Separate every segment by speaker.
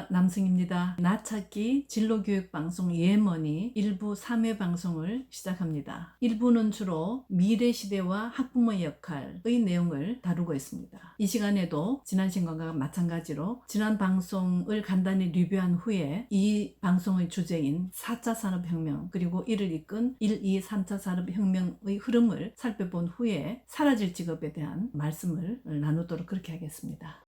Speaker 1: 안녕하십니까, 남승입니다. 나찾기 진로교육방송 예머니 1부 3회 방송을 시작합니다. 1부는 주로 미래시대와 학부모의 역할의 내용을 다루고 있습니다. 이 시간에도 지난 시간과 마찬가지로 지난 방송을 간단히 리뷰한 후에 이 방송의 주제인 4차 산업혁명 그리고 이를 이끈 1, 2, 3차 산업혁명의 흐름을 살펴본 후에 사라질 직업에 대한 말씀을 나누도록 그렇게 하겠습니다.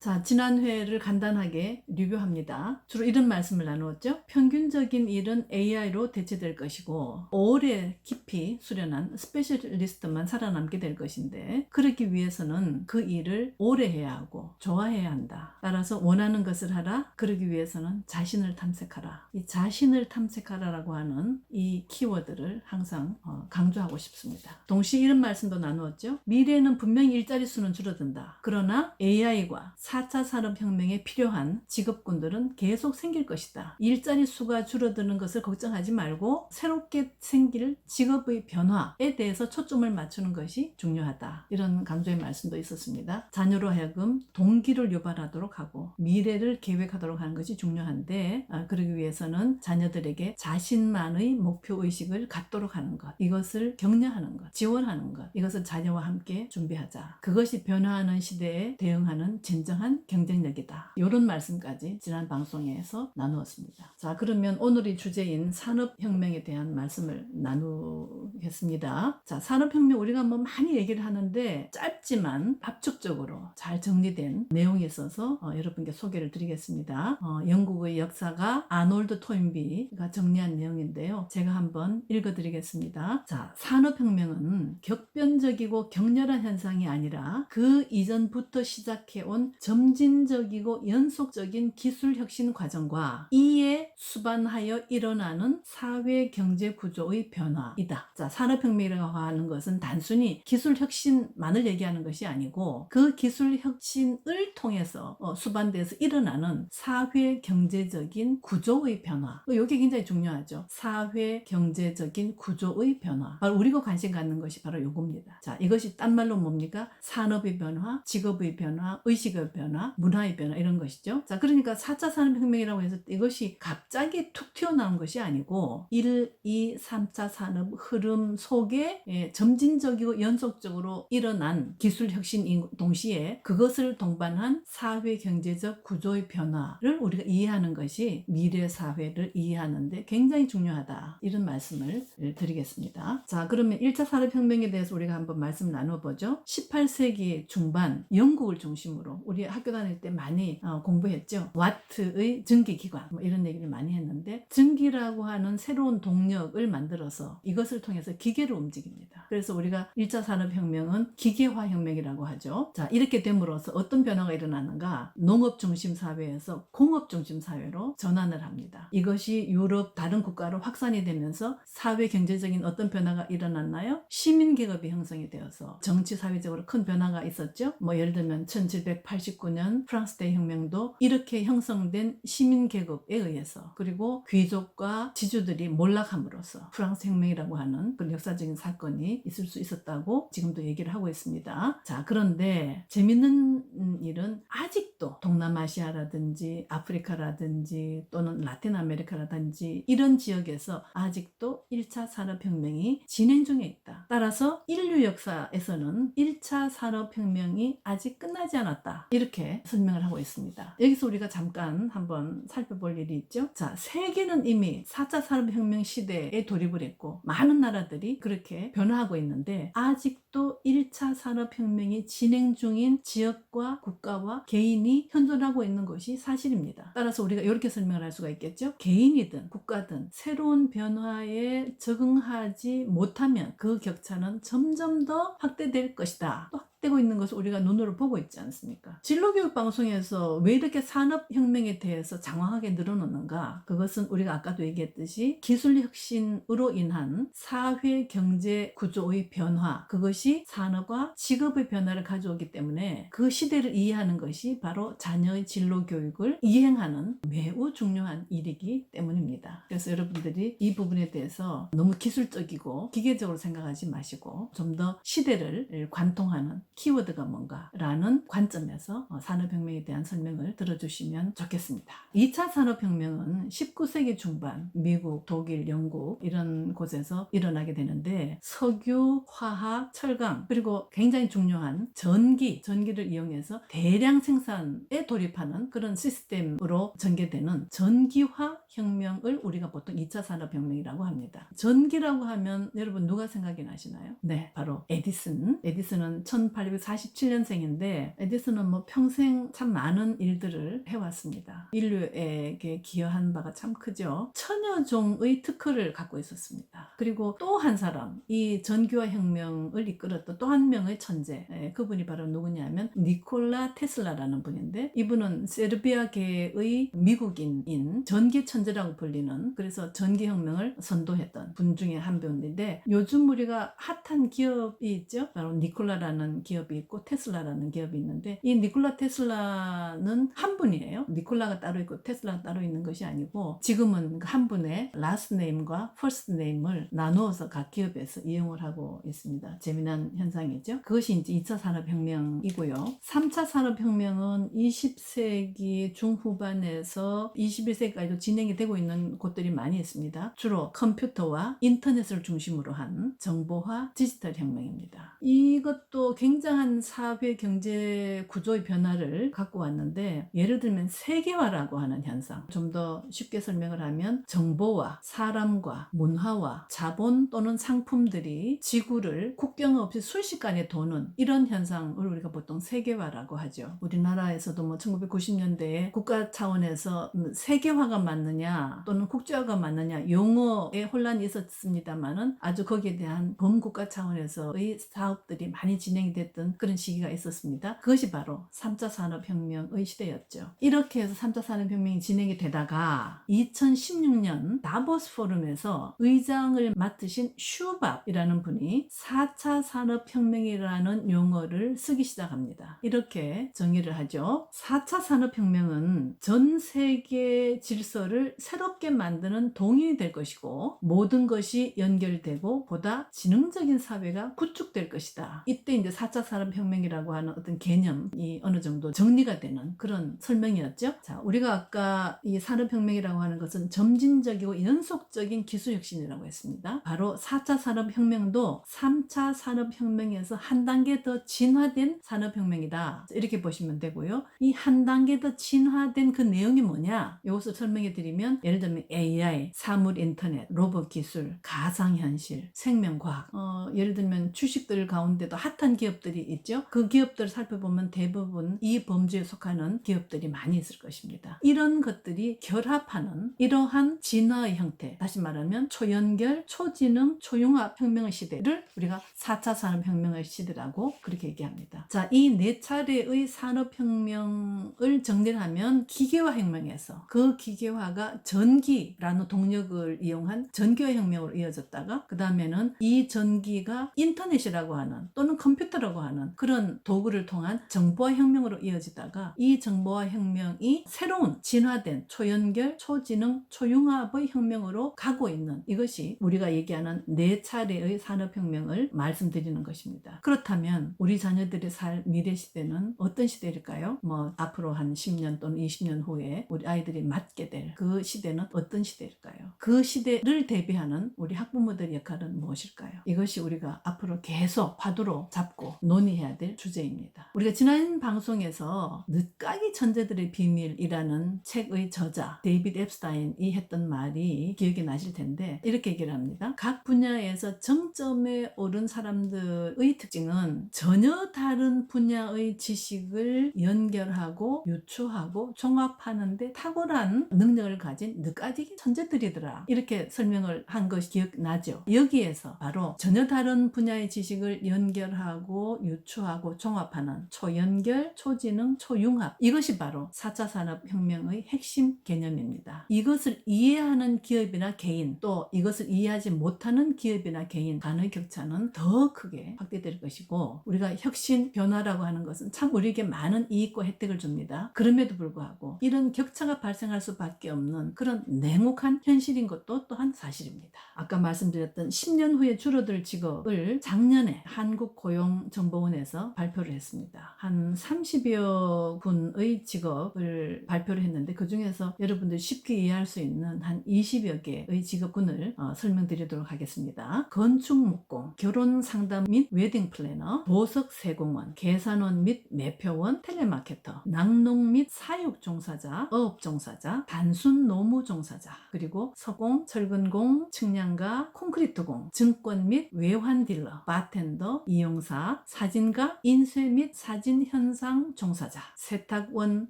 Speaker 1: 자, 지난 회를 간단하게 리뷰합니다. 주로 이런 말씀을 나누었죠. 평균적인 일은 AI로 대체될 것이고 오래 깊이 수련한 스페셜리스트만 살아남게 될 것인데, 그러기 위해서는 그 일을 오래 해야 하고 좋아해야 한다. 따라서 원하는 것을 하라. 그러기 위해서는 자신을 탐색하라. 이 자신을 탐색하라라고 하는 이 키워드를 항상 강조하고 싶습니다. 동시에 이런 말씀도 나누었죠. 미래에는 분명히 일자리 수는 줄어든다. 그러나 AI과 4차 산업혁명에 필요한 직업군들은 계속 생길 것이다. 일자리 수가 줄어드는 것을 걱정하지 말고 새롭게 생길 직업의 변화에 대해서 초점을 맞추는 것이 중요하다. 이런 강조의 말씀도 있었습니다. 자녀로 하여금 동기를 유발하도록 하고 미래를 계획하도록 하는 것이 중요한데, 그러기 위해서는 자녀들에게 자신만의 목표의식을 갖도록 하는 것, 이것을 격려하는 것, 지원하는 것, 이것을 자녀와 함께 준비하자. 그것이 변화하는 시대에 대응하는 진정한 경쟁력이다. 이런 말씀까지 지난 방송에서 나누었습니다. 자, 그러면 오늘의 주제인 산업혁명에 대한 말씀을 나누겠습니다. 자, 산업혁명 우리가 뭐 많이 얘기를 하는데 짧지만 압축적으로 잘 정리된 내용이 있어서 여러분께 소개를 드리겠습니다. 영국의 역사가 아놀드 토인비가 정리한 내용인데요. 제가 한번 읽어드리겠습니다. 자, 산업혁명은 격변적이고 격렬한 현상이 아니라 그 이전부터 시작해온 점진적이고 연속적인 기술혁신 과정과 이에 수반하여 일어나는 사회경제구조의 변화이다. 자, 산업혁명이라고 하는 것은 단순히 기술혁신만을 얘기하는 것이 아니고 그 기술혁신을 통해서 수반돼서 일어나는 사회경제적인 구조의 변화, 이게 굉장히 중요하죠. 사회경제적인 구조의 변화, 바로 우리가 관심 갖는 것이 바로 이겁니다. 자, 이것이 딴 말로 뭡니까? 산업의 변화, 직업의 변화, 의식의 변화, 문화의 변화, 이런 것이죠. 자, 그러니까 4차 산업혁명이라고 해서 이것이 갑자기 툭 튀어나온 것이 아니고 1, 2, 3차 산업 흐름 속에 점진적이고 연속적으로 일어난 기술혁신인 동시에 그것을 동반한 사회경제적 구조의 변화를 우리가 이해하는 것이 미래 사회를 이해하는데 굉장히 중요하다. 이런 말씀을 드리겠습니다. 자, 그러면 1차 산업혁명에 대해서 우리가 한번 말씀 나눠보죠. 18세기 중반 영국을 중심으로 우리 학교 다닐 때 많이 공부했죠. 와트의 전기기관, 뭐 이런 얘기를 많이 했는데, 전기라고 하는 새로운 동력을 만들어서 이것을 통해서 기계를 움직입니다. 그래서 우리가 1차 산업혁명은 기계화 혁명이라고 하죠. 자, 이렇게 됨으로써 어떤 변화가 일어나는가? 농업 중심 사회에서 공업 중심 사회로 전환을 합니다. 이것이 유럽 다른 국가로 확산이 되면서 사회 경제적인 어떤 변화가 일어났나요? 시민계급이 형성이 되어서 정치 사회적으로 큰 변화가 있었죠. 뭐 예를 들면 1789년 프랑스 대혁명도 이렇게 형성된 시민계급에 의해서, 그리고 귀족과 지주들이 몰락함으로써 프랑스 혁명이라고 하는 그런 역사적인 사건이 있을 수 있었다고 지금도 얘기를 하고 있습니다. 자, 그런데 재밌는 일은 아직도 동남아시아라든지 아프리카라든지 또는 라틴 아메리카라든지 이런 지역에서 아직도 1차 산업혁명이 진행 중에 있다. 따라서 인류 역사에서는 1차 산업혁명이 아직 끝나지 않았다. 이렇게 설명을 하고 있습니다. 여기서 우리가 잠깐 한번 살펴볼 일이 있죠. 자, 세계는 이미 4차 산업혁명 시대에 돌입을 했고 많은 나라들이 그렇게 변화하고 있는데 아직도 1차 산업혁명이 진행 중인 지역과 국가와 개인이 현존하고 있는 것이 사실입니다. 따라서 우리가 이렇게 설명을 할 수가 있겠죠. 개인이든 국가든 새로운 변화에 적응하지 못하면 그 격차는 점점 더 확대될 것이다. 되고 있는 것을 우리가 눈으로 보고 있지 않습니까? 진로교육 방송에서 왜 이렇게 산업혁명에 대해서 장황하게 늘어놓는가? 그것은 우리가 아까도 얘기했듯이 기술혁신으로 인한 사회경제구조의 변화, 그것이 산업과 직업의 변화를 가져오기 때문에 그 시대를 이해하는 것이 바로 자녀의 진로교육을 이행하는 매우 중요한 일이기 때문입니다. 그래서 여러분들이 이 부분에 대해서 너무 기술적이고 기계적으로 생각하지 마시고 좀 더 시대를 관통하는 키워드가 뭔가라는 관점에서 산업혁명에 대한 설명을 들어주시면 좋겠습니다. 2차 산업혁명은 19세기 중반 미국, 독일, 영국 이런 곳에서 일어나게 되는데 석유, 화학, 철강 그리고 굉장히 중요한 전기를 이용해서 대량 생산에 돌입하는 그런 시스템으로 전개되는 전기화 혁명을 우리가 보통 2차 산업혁명이라고 합니다. 전기라고 하면 여러분 누가 생각이 나시나요? 네, 바로 에디슨. 에디슨은 1847년생인데 에디슨은 뭐 평생 참 많은 일들을 해왔습니다. 인류에게 기여한 바가 참 크죠. 천여 종의 특허를 갖고 있었습니다. 그리고 또 한 사람, 이 전기화 혁명을 이끌었던 또 한 명의 천재, 그분이 바로 누구냐면 니콜라 테슬라라는 분인데 이분은 세르비아계의 미국인인 전기 천재라고 불리는, 그래서 전기혁명을 선도했던 분 중에 한 분인데 요즘 우리가 핫한 기업이 있죠. 바로 니콜라라는 기업이 있고 테슬라라는 기업이 있는데 이 니콜라 테슬라는 한 분이에요. 니콜라가 따로 있고 테슬라가 따로 있는 것이 아니고 지금은 한 분의 라스트 네임과 퍼스트 네임을 나누어서 각 기업에서 이용을 하고 있습니다. 재미난 현상이죠. 그것이 이제 2차 산업혁명이고요. 3차 산업혁명은 20세기 중후반에서 21세기까지도 진행이 되고 있는 곳들이 많이 있습니다. 주로 컴퓨터와 인터넷을 중심으로 한 정보화 디지털 혁명입니다. 이것도 굉장한 사회 경제 구조의 변화를 갖고 왔는데 예를 들면 세계화라고 하는 현상, 좀 더 쉽게 설명을 하면 정보와 사람과 문화와 자본 또는 상품들이 지구를 국경 없이 순식간에 도는 이런 현상을 우리가 보통 세계화라고 하죠. 우리나라에서도 뭐 1990년대에 국가 차원에서 세계화가 맞느냐 또는 국제화가 맞느냐 용어에 혼란이 있었습니다만은 아주 거기에 대한 범국가 차원에서의 사업들이 많이 진행이 됐던 그런 시기가 있었습니다. 그것이 바로 3차 산업혁명의 시대였죠. 이렇게 해서 3차 산업혁명이 진행이 되다가 2016년 다보스 포럼에서 의장을 맡으신 슈밥이라는 분이 4차 산업혁명이라는 용어를 쓰기 시작합니다. 이렇게 정의를 하죠. 4차 산업혁명은 전 세계 질서를 새롭게 만드는 동인이 될 것이고 모든 것이 연결되고 보다 지능적인 사회가 구축될 것이다. 이때 이제 4차 산업혁명이라고 하는 어떤 개념이 어느 정도 정리가 되는 그런 설명이었죠. 자, 우리가 아까 이 산업혁명이라고 하는 것은 점진적이고 연속적인 기술혁신이라고 했습니다. 바로 4차 산업혁명도 3차 산업혁명에서 한 단계 더 진화된 산업혁명이다. 이렇게 보시면 되고요. 이 한 단계 더 진화된 그 내용이 뭐냐? 이것을 설명해 드리면 예를 들면 AI, 사물 인터넷, 로봇 기술, 가상현실, 생명과학, 예를 들면 주식들 가운데도 핫한 기업들이 있죠. 그 기업들을 살펴보면 대부분 이 범주에 속하는 기업들이 많이 있을 것입니다. 이런 것들이 결합하는 이러한 진화의 형태, 다시 말하면 초연결, 초지능, 초융합 혁명의 시대를 우리가 4차 산업혁명의 시대라고 그렇게 얘기합니다. 자, 이 네 차례의 산업혁명을 정리를 하면 기계화 혁명에서 그 기계화가 전기라는 동력을 이용한 전기화 혁명으로 이어졌다가 그 다음에는 이 전기가 인터넷이라고 하는 또는 컴퓨터라고 하는 그런 도구를 통한 정보화 혁명으로 이어지다가 이 정보화 혁명이 새로운 진화된 초연결, 초지능, 초융합의 혁명으로 가고 있는 이것이 우리가 얘기하는 네 차례의 산업혁명을 말씀드리는 것입니다. 그렇다면 우리 자녀들이 살 미래 시대는 어떤 시대일까요? 뭐 앞으로 한 10년 또는 20년 후에 우리 아이들이 맞게 될 그 시대는 어떤 시대일까요? 그 시대를 대비하는 우리 학부모들의 역할은 무엇일까요? 이것이 우리가 앞으로 계속 화두로 잡고 논의해야 될 주제입니다. 우리가 지난 방송에서 늦가기 천재들의 비밀이라는 책의 저자 데이비드 앱스타인이 했던 말이 기억이 나실 텐데 이렇게 얘기를 합니다. 각 분야에서 정점에 오른 사람들의 특징은 전혀 다른 분야의 지식을 연결하고 유추하고 종합하는데 탁월한 능력을 가진 늦가기 천재들이더라. 이렇게 설명을 한 것이 기억나죠? 여기에서 바로 전혀 다른 분야의 지식을 연결하고 유추하고 종합하는 초연결, 초지능, 초융합, 이것이 바로 4차 산업혁명의 핵심 개념입니다. 이것을 이해하는 기업이나 개인, 또 이것을 이해하지 못하는 기업이나 개인 간의 격차는 더 크게 확대될 것이고 우리가 혁신, 변화라고 하는 것은 참 우리에게 많은 이익과 혜택을 줍니다. 그럼에도 불구하고 이런 격차가 발생할 수밖에 없는 그런 냉혹한 현실인 것도 또한 사실입니다. 아까 말씀드렸던 10년 후에 줄어들 직업을 작년에 한국고용정보 고용정보원에서 발표를 했습니다. 한 30여 군의 직업을 발표를 했는데 그 중에서 여러분들이 쉽게 이해할 수 있는 한 20여 개의 직업군을 설명드리도록 하겠습니다. 건축목공, 결혼상담 및 웨딩 플래너, 보석세공원, 계산원 및 매표원, 텔레마케터, 낙농 및 사육 종사자, 어업 종사자, 단순 노무 종사자, 그리고 서공, 철근공, 측량가, 콘크리트공, 증권 및 외환 딜러, 바텐더, 이용사, 사진가, 인쇄 및 사진 현상 종사자, 세탁원,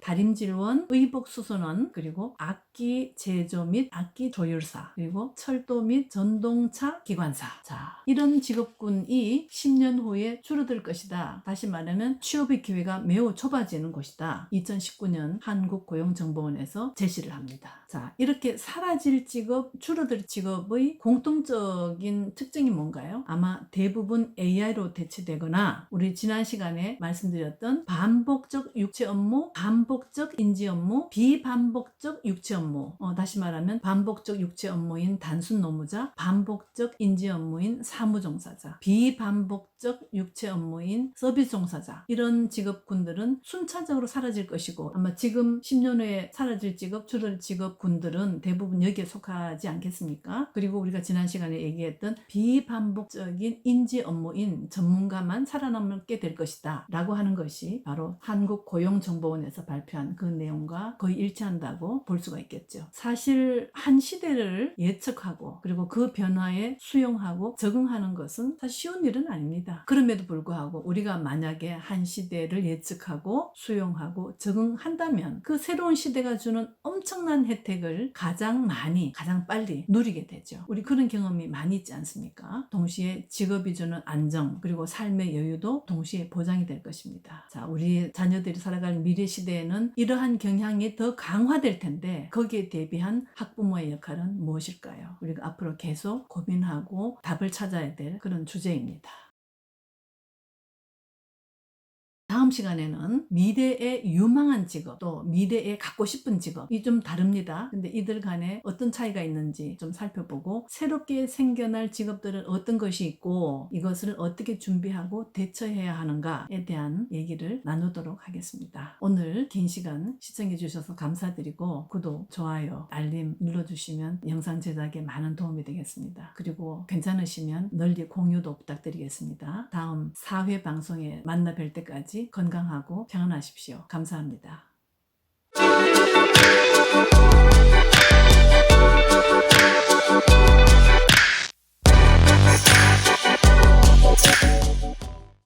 Speaker 1: 다림질원, 의복수선원, 그리고 악기 제조 및 악기 조율사, 그리고 철도 및 전동차 기관사. 자, 이런 직업군이 10년 후에 줄어들 것이다. 다시 말하면 취업의 기회가 매우 좁아지는 곳이다. 2019년 한국고용정보원에서 제시를 합니다. 자, 이렇게 사라질 직업, 줄어들 직업의 공통적인 특징이 뭔가요? 아마 대부분 AI로 대체되거나 우리 지난 시간에 말씀드렸던 반복적 육체 업무, 반복적 인지 업무, 비반복적 육체 업무, 다시 말하면 반복적 육체 업무인 단순 노무자, 반복적 인지 업무인 사무종사자, 비반복적 육체 업무인 서비스 종사자, 이런 직업군들은 순차적으로 사라질 것이고 아마 지금 10년 후에 사라질 직업, 줄어들 직업군들은 대부분 여기에 속하지 않겠습니까? 그리고 우리가 지난 시간에 얘기했던 비반복적인 인지 업무인 전문가만 살아남게 될 것이다 라고 하는 것이 바로 한국고용정보원에서 발표한 그 내용과 거의 일치한다고 볼 수가 있겠죠. 사실 한 시대를 예측하고 그리고 그 변화에 수용하고 적응하는 것은 사실 쉬운 일은 아닙니다. 그럼에도 불구하고 우리가 만약에 한 시대를 예측하고 수용하고 적응한다면 그 새로운 시대가 주는 엄청난 혜택을 가장 많이, 가장 빨리 누리게 되죠. 우리 그런 경험이 많이 있지 않습니까? 동시에 직업이 주는 안정 그리고 삶의 여유도 동시에 보장이 될 것입니다. 자, 우리 자녀들이 살아갈 미래 시대에는 이러한 경향이 더 강화될 텐데 거기에 대비한 학부모의 역할은 무엇일까요? 우리가 앞으로 계속 고민하고 답을 찾아야 될 그런 주제입니다. 다음 시간에는 미래의 유망한 직업, 또 미래에 갖고 싶은 직업이 좀 다릅니다. 근데 이들 간에 어떤 차이가 있는지 좀 살펴보고 새롭게 생겨날 직업들은 어떤 것이 있고 이것을 어떻게 준비하고 대처해야 하는가에 대한 얘기를 나누도록 하겠습니다. 오늘 긴 시간 시청해 주셔서 감사드리고 구독, 좋아요, 알림 눌러주시면 영상 제작에 많은 도움이 되겠습니다. 그리고 괜찮으시면 널리 공유도 부탁드리겠습니다. 다음 4회 방송에 만나 뵐 때까지 건강하고 평안하십시오. 감사합니다.